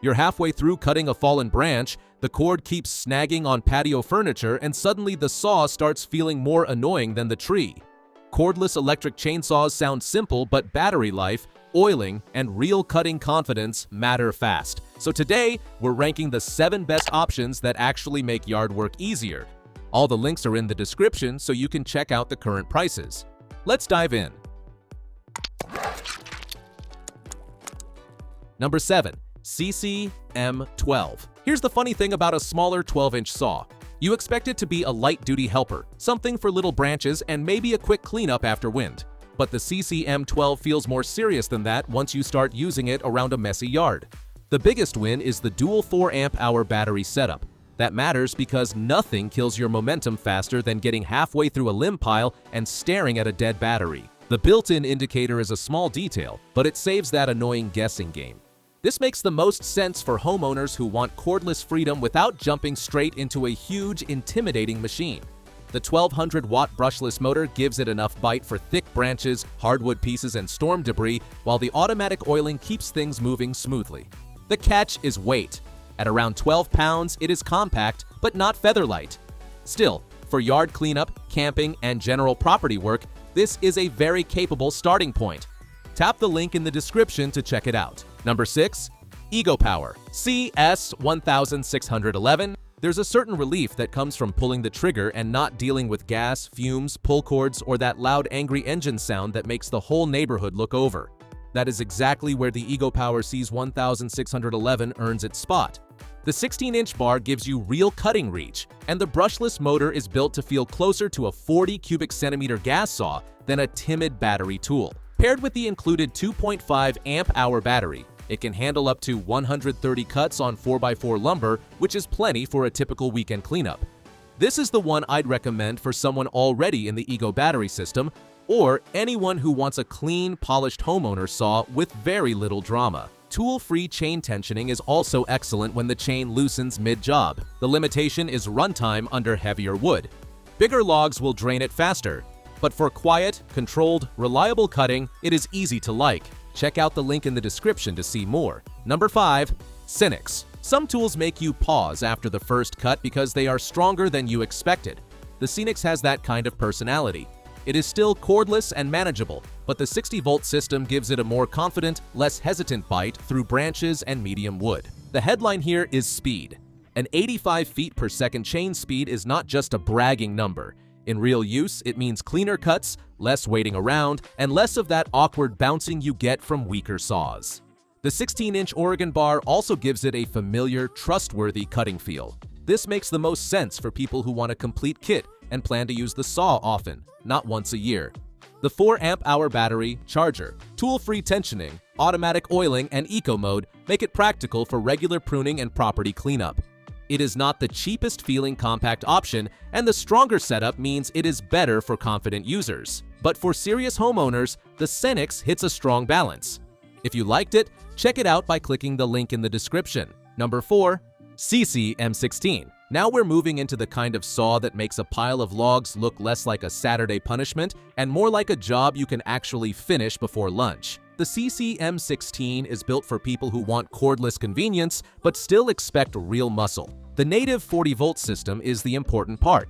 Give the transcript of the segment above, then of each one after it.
You're halfway through cutting a fallen branch, the cord keeps snagging on patio furniture, and suddenly the saw starts feeling more annoying than the tree. Cordless electric chainsaws sound simple, but battery life, oiling, and real cutting confidence matter fast. So today, we're ranking the 7 best options that actually make yard work easier. All the links are in the description so you can check out the current prices. Let's dive in. Number 7. Seesii M12. Here's the funny thing about a smaller 12-inch saw. You expect it to be a light-duty helper, something for little branches and maybe a quick cleanup after wind. But the Seesii M12 feels more serious than that once you start using it around a messy yard. The biggest win is the dual 4 amp-hour battery setup. That matters because nothing kills your momentum faster than getting halfway through a limb pile and staring at a dead battery. The built-in indicator is a small detail, but it saves that annoying guessing game. This makes the most sense for homeowners who want cordless freedom without jumping straight into a huge, intimidating machine. The 1200-watt brushless motor gives it enough bite for thick branches, hardwood pieces, and storm debris, while the automatic oiling keeps things moving smoothly. The catch is weight. At around 12 pounds, it is compact, but not featherlight. Still, for yard cleanup, camping, and general property work, this is a very capable starting point. Tap the link in the description to check it out. Number 6. EcoPower CS1611. There's a certain relief that comes from pulling the trigger and not dealing with gas, fumes, pull cords, or that loud angry engine sound that makes the whole neighborhood look over. That is exactly where the EcoPower CS1611 earns its spot. The 16-inch bar gives you real cutting reach, and the brushless motor is built to feel closer to a 40 cubic centimeter gas saw than a timid battery tool. Paired with the included 2.5 amp-hour battery, it can handle up to 130 cuts on 4x4 lumber, which is plenty for a typical weekend cleanup. This is the one I'd recommend for someone already in the Ego battery system, or anyone who wants a clean, polished homeowner saw with very little drama. Tool-free chain tensioning is also excellent when the chain loosens mid-job. The limitation is runtime under heavier wood. Bigger logs will drain it faster, but for quiet, controlled, reliable cutting, it is easy to like. Check out the link in the description to see more. Number 5. Senix. Some tools make you pause after the first cut because they are stronger than you expected. The Senix has that kind of personality. It is still cordless and manageable, but the 60-volt system gives it a more confident, less hesitant bite through branches and medium wood. The headline here is speed. An 85 feet per second chain speed is not just a bragging number. In real use, it means cleaner cuts, less waiting around, and less of that awkward bouncing you get from weaker saws. The 16-inch Oregon bar also gives it a familiar, trustworthy cutting feel. This makes the most sense for people who want a complete kit and plan to use the saw often, not once a year. The 4 amp-hour battery, charger, tool-free tensioning, automatic oiling, and eco mode make it practical for regular pruning and property cleanup. It is not the cheapest feeling compact option, and the stronger setup means it is better for confident users. But for serious homeowners, the Senix hits a strong balance. If you liked it, check it out by clicking the link in the description. Number 4. Seesii M16. Now we're moving into the kind of saw that makes a pile of logs look less like a Saturday punishment and more like a job you can actually finish before lunch. The Seesii M16 is built for people who want cordless convenience but still expect real muscle. The native 40-volt system is the important part.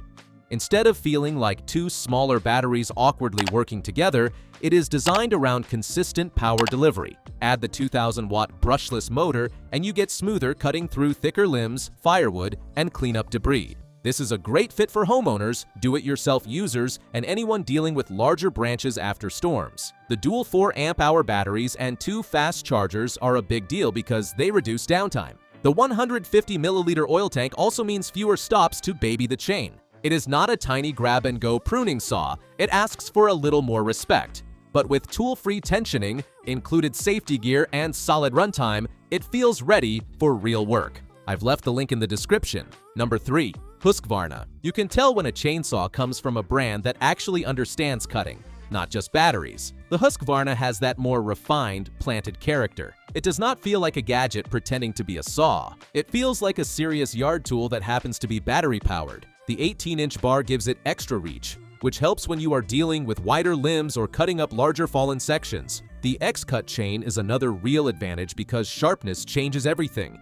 Instead of feeling like 2 smaller batteries awkwardly working together, it is designed around consistent power delivery. Add the 2000-watt brushless motor and you get smoother cutting through thicker limbs, firewood, and clean up debris. This is a great fit for homeowners, do-it-yourself users, and anyone dealing with larger branches after storms. The dual 4 amp-hour batteries and 2 fast chargers are a big deal because they reduce downtime. The 150 milliliter oil tank also means fewer stops to baby the chain. It is not a tiny grab-and-go pruning saw, it asks for a little more respect. But with tool-free tensioning, included safety gear, and solid runtime, it feels ready for real work. I've left the link in the description. Number 3. Husqvarna. You can tell when a chainsaw comes from a brand that actually understands cutting, not just batteries. The Husqvarna has that more refined, planted character. It does not feel like a gadget pretending to be a saw. It feels like a serious yard tool that happens to be battery-powered. The 18-inch bar gives it extra reach, which helps when you are dealing with wider limbs or cutting up larger fallen sections. The X-cut chain is another real advantage because sharpness changes everything.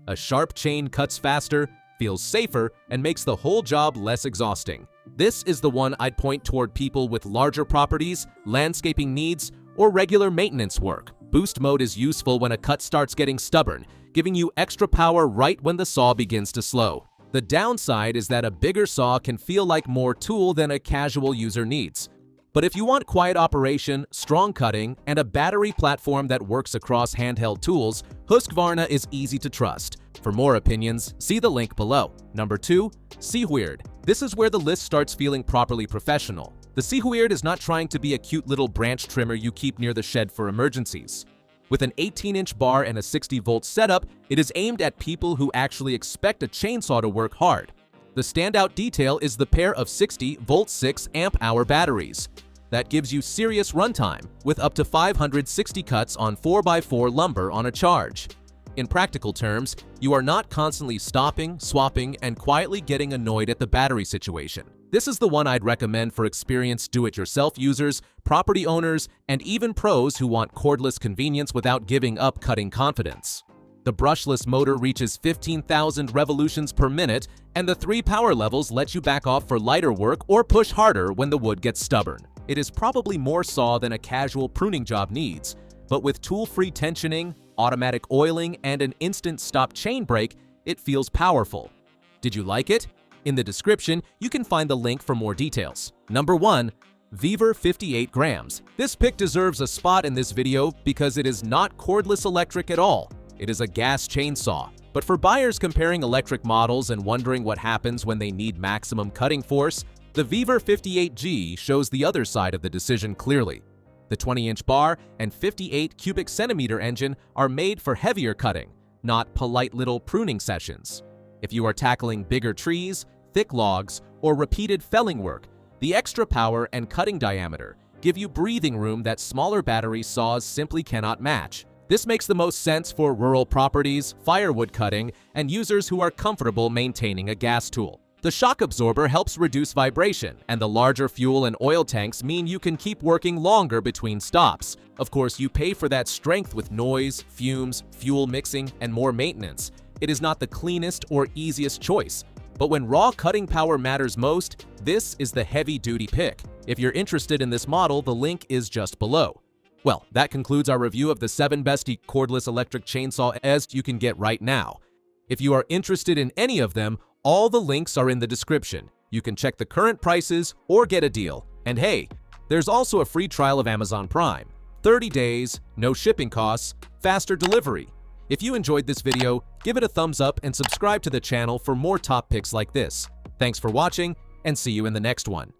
A sharp chain cuts faster, feels safer, and makes the whole job less exhausting. This is the one I'd point toward people with larger properties, landscaping needs, or regular maintenance work. Boost mode is useful when a cut starts getting stubborn, giving you extra power right when the saw begins to slow. The downside is that a bigger saw can feel like more tool than a casual user needs. But if you want quiet operation, strong cutting, and a battery platform that works across handheld tools, Husqvarna is easy to trust. For more opinions, see the link below. Number 2. Seesii. This is where the list starts feeling properly professional. The Seesii is not trying to be a cute little branch trimmer you keep near the shed for emergencies. With an 18-inch bar and a 60-volt setup, it is aimed at people who actually expect a chainsaw to work hard. The standout detail is the pair of 60-volt 6-amp-hour batteries. That gives you serious runtime, with up to 560 cuts on 4x4 lumber on a charge. In practical terms, you are not constantly stopping, swapping, and quietly getting annoyed at the battery situation. This is the one I'd recommend for experienced do-it-yourself users, property owners, and even pros who want cordless convenience without giving up cutting confidence. The brushless motor reaches 15,000 revolutions per minute, and the 3 power levels let you back off for lighter work or push harder when the wood gets stubborn. It is probably more saw than a casual pruning job needs, but with tool-free tensioning, automatic oiling, and an instant stop chain brake, it feels powerful. Did you like it? In the description, you can find the link for more details. Number 1. Vevor 58 grams. This pick deserves a spot in this video because it is not cordless electric at all. It is a gas chainsaw. But for buyers comparing electric models and wondering what happens when they need maximum cutting force, the Vevor 58G shows the other side of the decision clearly. The 20-inch bar and 58 cubic centimeter engine are made for heavier cutting, not polite little pruning sessions. If you are tackling bigger trees, thick logs, or repeated felling work, the extra power and cutting diameter give you breathing room that smaller battery saws simply cannot match. This makes the most sense for rural properties, firewood cutting, and users who are comfortable maintaining a gas tool. The shock absorber helps reduce vibration, and the larger fuel and oil tanks mean you can keep working longer between stops. Of course, you pay for that strength with noise, fumes, fuel mixing, and more maintenance. It is not the cleanest or easiest choice. But when raw cutting power matters most, this is the heavy-duty pick. If you're interested in this model, the link is just below. Well, that concludes our review of the 7 best cordless electric chainsaw you can get right now. If you are interested in any of them, all the links are in the description. You can check the current prices or get a deal. And hey, there's also a free trial of Amazon Prime. 30 days, no shipping costs, faster delivery. If you enjoyed this video, give it a thumbs up and subscribe to the channel for more top picks like this. Thanks for watching, and see you in the next one.